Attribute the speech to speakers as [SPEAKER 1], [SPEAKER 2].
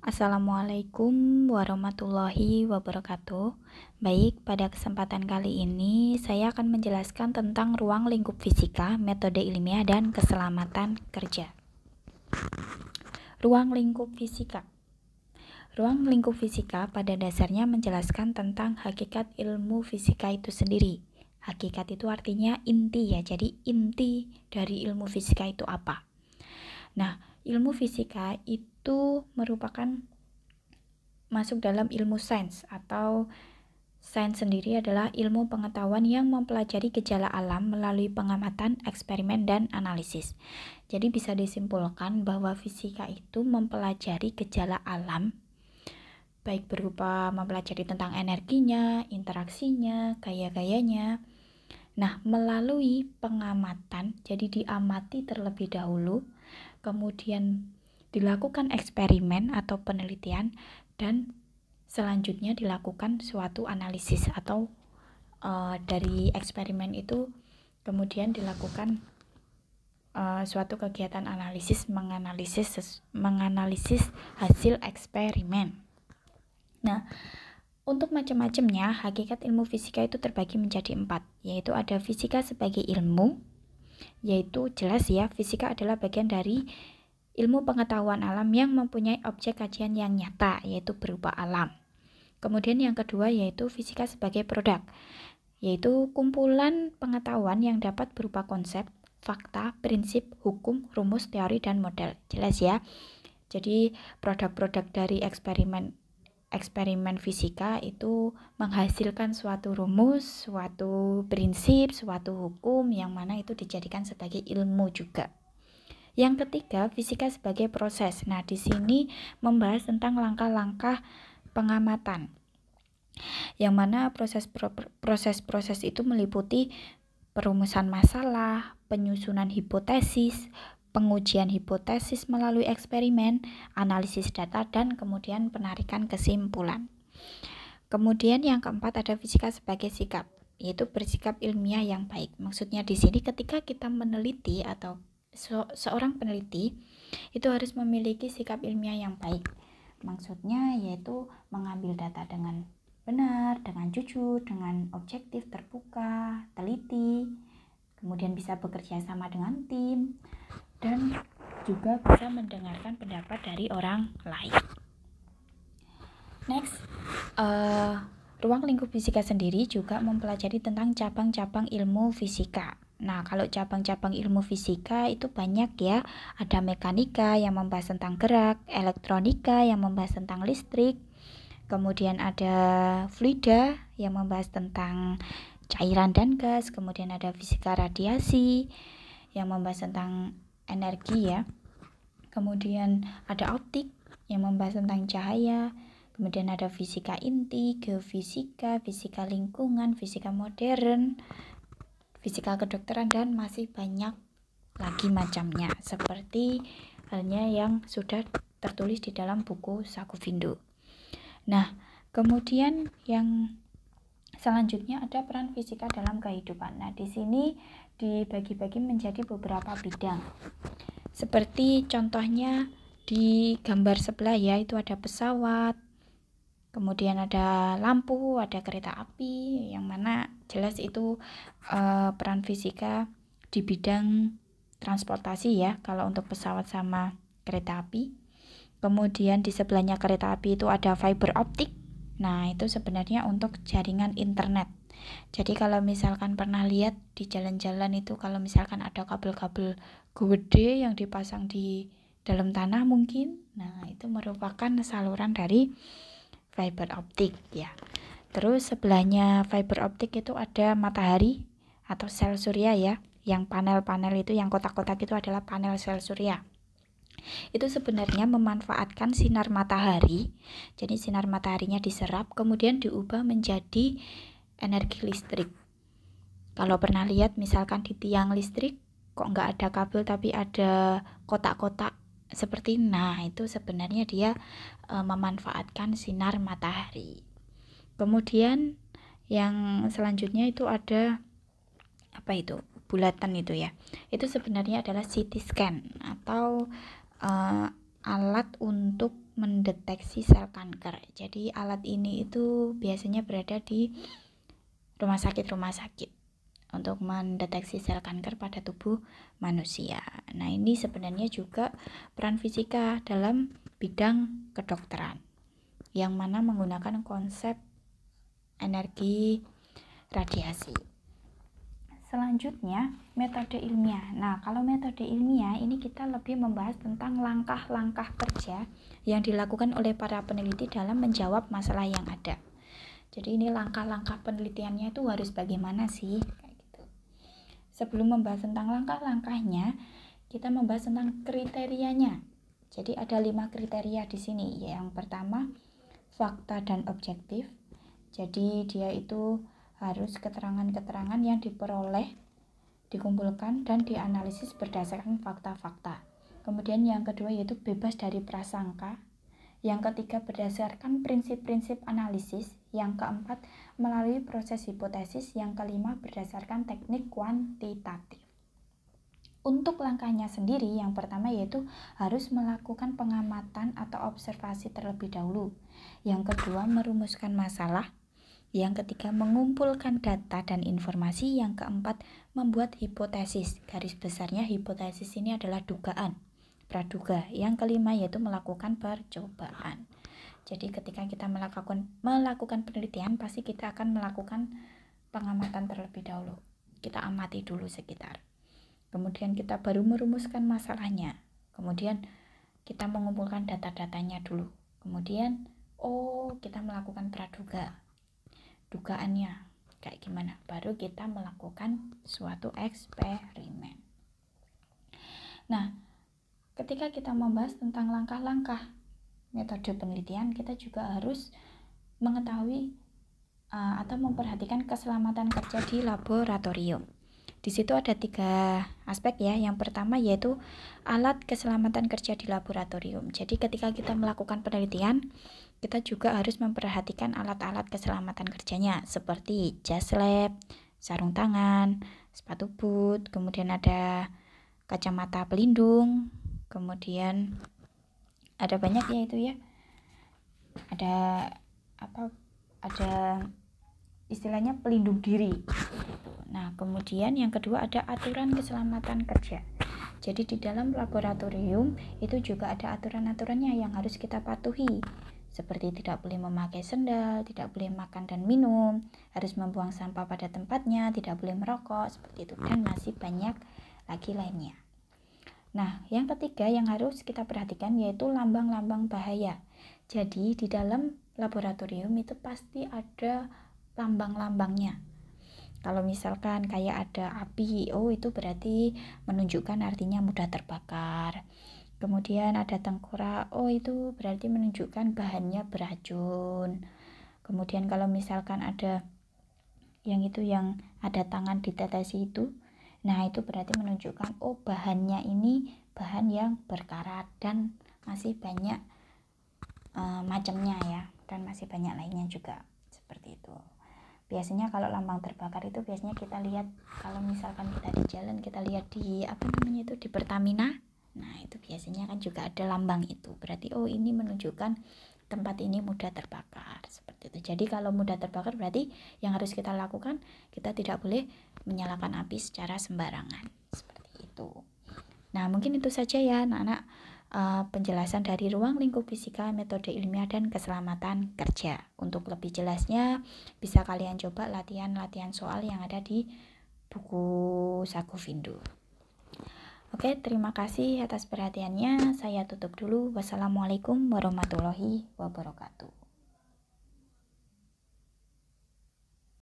[SPEAKER 1] Assalamualaikum warahmatullahi wabarakatuh. Baik, pada kesempatan kali ini saya akan menjelaskan tentang ruang lingkup fisika, metode ilmiah, dan keselamatan kerja. Ruang lingkup fisika. Ruang lingkup fisika pada dasarnya menjelaskan tentang hakikat ilmu fisika itu sendiri. Hakikat itu artinya inti ya, jadi inti dari ilmu fisika itu apa? Nah, ilmu fisika itu merupakan masuk dalam ilmu sains, atau sains sendiri adalah ilmu pengetahuan yang mempelajari gejala alam melalui pengamatan, eksperimen, dan analisis. Jadi bisa disimpulkan bahwa fisika itu mempelajari gejala alam, baik berupa mempelajari tentang energinya, interaksinya, gaya-gayanya. Nah, melalui pengamatan, jadi diamati terlebih dahulu, kemudian dilakukan eksperimen atau penelitian, dan selanjutnya dilakukan suatu analisis atau dari eksperimen itu kemudian dilakukan suatu kegiatan analisis, menganalisis hasil eksperimen. Nah, untuk macam-macamnya, hakikat ilmu fisika itu terbagi menjadi 4, yaitu ada fisika sebagai ilmu, yaitu jelas ya, fisika adalah bagian dari ilmu pengetahuan alam yang mempunyai objek kajian yang nyata, yaitu berupa alam. Kemudian yang kedua yaitu fisika sebagai produk, yaitu kumpulan pengetahuan yang dapat berupa konsep, fakta, prinsip, hukum, rumus, teori, dan model. Jelas ya. Jadi produk-produk dari eksperimen fisika itu menghasilkan suatu rumus, suatu prinsip, suatu hukum yang mana itu dijadikan sebagai ilmu juga. Yang ketiga, fisika sebagai proses. Nah, di sini membahas tentang langkah-langkah pengamatan, yang mana proses-proses itu meliputi perumusan masalah, penyusunan hipotesis, pengujian hipotesis melalui eksperimen, analisis data, dan kemudian penarikan kesimpulan. Kemudian yang keempat ada fisika sebagai sikap, yaitu bersikap ilmiah yang baik. Maksudnya di sini ketika kita meneliti atau seorang peneliti itu harus memiliki sikap ilmiah yang baik. Maksudnya yaitu mengambil data dengan benar, dengan jujur, dengan objektif, terbuka, teliti, kemudian bisa bekerja sama dengan tim, dan juga bisa mendengarkan pendapat dari orang lain. Next, ruang lingkup fisika sendiri juga mempelajari tentang cabang-cabang ilmu fisika. Nah, kalau cabang-cabang ilmu fisika itu banyak ya. Ada mekanika yang membahas tentang gerak, elektronika yang membahas tentang listrik, kemudian ada fluida yang membahas tentang cairan dan gas, kemudian ada fisika radiasi yang membahas tentang energi ya. Kemudian ada optik yang membahas tentang cahaya. Kemudian ada fisika inti, geofisika, fisika lingkungan, fisika modern, fisika kedokteran, dan masih banyak lagi macamnya, seperti halnya yang sudah tertulis di dalam buku Sakuvindo. Nah, kemudian yang selanjutnya ada peran fisika dalam kehidupan. Nah, di sini dibagi-bagi menjadi beberapa bidang. Seperti contohnya di gambar sebelah ya, itu ada pesawat, kemudian ada lampu, ada kereta api, yang mana jelas itu peran fisika di bidang transportasi ya, kalau untuk pesawat sama kereta api. Kemudian di sebelahnya kereta api itu ada fiber optik. Nah, itu sebenarnya untuk jaringan internet. Jadi kalau misalkan pernah lihat di jalan-jalan itu, kalau misalkan ada kabel-kabel gede yang dipasang di dalam tanah mungkin, nah itu merupakan saluran dari fiber optik ya. Terus sebelahnya fiber optik itu ada matahari atau sel surya ya. Yang panel-panel itu, yang kotak-kotak itu adalah panel sel surya. Itu sebenarnya memanfaatkan sinar matahari. Jadi sinar mataharinya diserap kemudian diubah menjadi energi listrik. Kalau pernah lihat misalkan di tiang listrik kok nggak ada kabel tapi ada kotak-kotak seperti, nah itu sebenarnya dia memanfaatkan sinar matahari. Kemudian yang selanjutnya itu ada apa itu, bulatan itu ya, itu sebenarnya adalah CT scan atau alat untuk mendeteksi sel kanker. Jadi alat ini itu biasanya berada di rumah sakit untuk mendeteksi sel kanker pada tubuh manusia. Nah, ini sebenarnya juga peran fisika dalam bidang kedokteran, yang mana menggunakan konsep energi radiasi. Selanjutnya, metode ilmiah. Nah, kalau metode ilmiah ini kita lebih membahas tentang langkah-langkah kerja yang dilakukan oleh para peneliti dalam menjawab masalah yang ada. Jadi ini langkah-langkah penelitiannya itu harus bagaimana sih? Kayak gitu. Sebelum membahas tentang langkah-langkahnya, kita membahas tentang kriterianya. Jadi ada 5 kriteria di sini. Yang pertama, fakta dan objektif. Jadi dia itu harus keterangan-keterangan yang diperoleh, dikumpulkan, dan dianalisis berdasarkan fakta-fakta. Kemudian yang kedua yaitu bebas dari prasangka. Yang ketiga berdasarkan prinsip-prinsip analisis. Yang keempat melalui proses hipotesis. Yang kelima berdasarkan teknik kuantitatif. Untuk langkahnya sendiri, yang pertama yaitu harus melakukan pengamatan atau observasi terlebih dahulu. Yang kedua merumuskan masalah. Yang ketiga mengumpulkan data dan informasi. Yang keempat membuat hipotesis. Garis besarnya hipotesis ini adalah dugaan, praduga. Yang kelima yaitu melakukan percobaan. Jadi ketika kita melakukan penelitian, pasti kita akan melakukan pengamatan terlebih dahulu. Kita amati dulu sekitar. Kemudian kita baru merumuskan masalahnya. Kemudian kita mengumpulkan data-datanya dulu. Kemudian kita melakukan praduga. Dugaannya kayak gimana, baru kita melakukan suatu eksperimen. Nah, ketika kita membahas tentang langkah-langkah metode penelitian, kita juga harus mengetahui atau memperhatikan keselamatan kerja di laboratorium. Di situ ada 3 aspek ya. Yang pertama yaitu alat keselamatan kerja di laboratorium. Jadi ketika kita melakukan penelitian, kita juga harus memperhatikan alat-alat keselamatan kerjanya seperti jas lab, sarung tangan, sepatu boot, kemudian ada kacamata pelindung, kemudian ada banyak ya itu ya. Ada istilahnya pelindung diri. Nah, kemudian yang kedua ada aturan keselamatan kerja. Jadi di dalam laboratorium itu juga ada aturan-aturannya yang harus kita patuhi. Seperti tidak boleh memakai sendal, tidak boleh makan dan minum, harus membuang sampah pada tempatnya, tidak boleh merokok, seperti itu. Dan masih banyak lagi lainnya. Nah, yang ketiga yang harus kita perhatikan yaitu lambang-lambang bahaya. Jadi di dalam laboratorium itu pasti ada lambang-lambangnya. Kalau misalkan kayak ada api, itu berarti menunjukkan artinya mudah terbakar. Kemudian ada tengkorak, itu berarti menunjukkan bahannya beracun. Kemudian kalau misalkan ada yang ada tangan ditetesi itu, nah itu berarti menunjukkan bahannya ini bahan yang berkarat dan masih banyak macamnya ya, dan masih banyak lainnya juga seperti itu. Biasanya kalau lambang terbakar itu biasanya kita lihat kalau misalkan kita di jalan, kita lihat di di Pertamina. Nah, itu biasanya kan juga ada lambang itu. Berarti ini menunjukkan tempat ini mudah terbakar seperti itu. Jadi kalau mudah terbakar berarti yang harus kita lakukan, kita tidak boleh menyalakan api secara sembarangan. Seperti itu. Nah, mungkin itu saja ya anak-anak. Penjelasan dari ruang lingkup fisika, metode ilmiah, dan keselamatan kerja. Untuk lebih jelasnya bisa kalian coba latihan-latihan soal yang ada di buku Saku Vindu. Oke, terima kasih atas perhatiannya. Saya tutup dulu. Wassalamualaikum warahmatullahi wabarakatuh.